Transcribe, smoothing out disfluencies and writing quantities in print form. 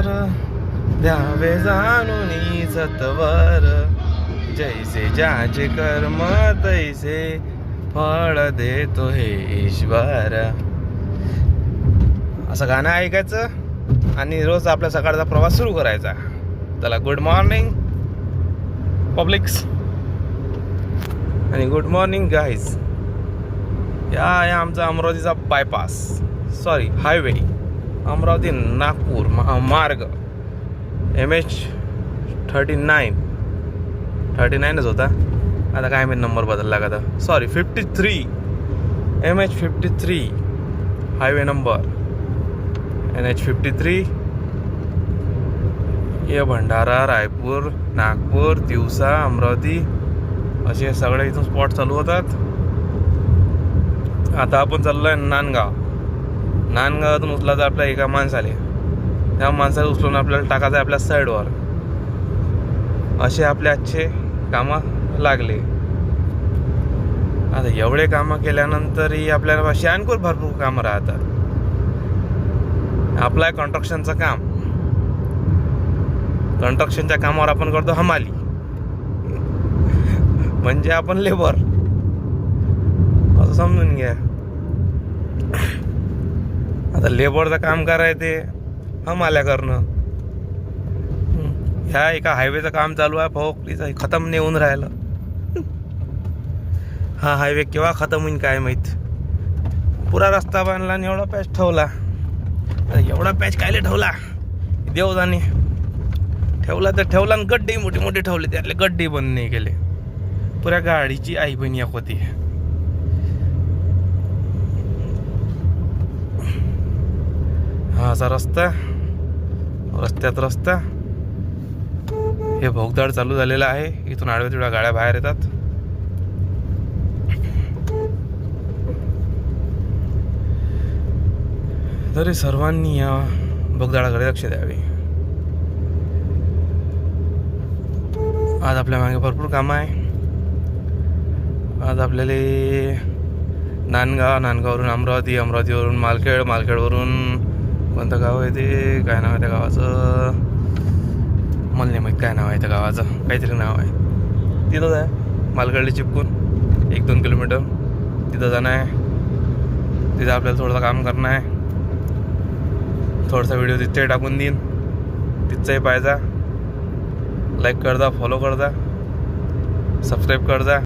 संस्कार द्यावे जाणून सत्वर, जैसे ज्याचे कर्म तैसे फळ देतो हे ईश्वर. असं गाणं ऐकायचं आणि रोज आपल्या सकाळचा प्रवास सुरू करायचा. चला, गुड मॉर्निंग पब्लिक्स आणि गुड मॉर्निंग गाईज. या आहे आमचा अमरावतीचा bypass, sorry highway, Amravati Nagpur महामार्ग. MH39च होता, आता काय मी नंबर बदलला का? Sorry 53, MH53 highway number. NH53. ये भंडारा, रायपूर, नागपूर, तिवसा, अमरावती असे सगळे इथून स्पॉट चालू होतात. आता आपण चाललोय नांदगाव. नांदगावातून उचलायचं आपल्या एका माणसाले, त्या माणसाला उचलून आपल्याला टाकायचं आपल्या साईडवर. असे आपले आजचे कामं लागले. आता एवढे कामं केल्यानंतरही आपल्याला अशी आणखी भरपूर कामं राहतात. आपलं आहे कन्स्ट्रक्शनचं काम. कन्स्ट्रक्शनच्या कामावर आपण करतो हमाली, म्हणजे आपण लेबर असं समजून घ्या. आता लेबरचं काम करायचं ते हमाल्या करणं. ह्या एका हायवेचं काम चालू आहे, प्लीज खतम नाही होऊन राहिलं. हा हायवे केव्हा खतम होईन काय माहीत. पुरा रस्ता बांधला आणि एवढा पॅच ठेवला. एवढा पॅच कायले ठेवला देव जाणे. ठेवला तर ठेवला आणि गड्डे मोठे मोठे ठेवले, त्यातले गड्डे बंद नाही केले. पुऱ्या गाडीची आई बहिणी एक होती. हा असा रस्ता, रस्त्यात रस्ता. हे भोगदाड चालू झालेलं आहे. इथून आडव्या तिडव्या गाड्या बाहेर येतात. तरी सर्वांनी या भोगदाडाकडे लक्ष द्यावे. आज आपल्या मागे भरपूर कामं आहे. आज आपल्याला नांदगाववरून अमरावती, अमरावतीवरून मालखेड, मालखेडवरून कोणतं गाव आहे ते, काय नाव आहे त्या गावाचं, मला नाही माहीत काय नाव आहे त्या गावाचं, काहीतरी नाव आहे. तिथंच आहे मालखेडला चिपकून 1-2 किलोमीटर तिथं जाणं आहे. तिथं आपल्याला थोडंसं काम करणं आहे. थोडासा व्हिडिओ तिथे टाकून देईन, तिथचाही पाहिजा. लाईक करजा, फॉलो करजा, सबस्क्राईब करजा.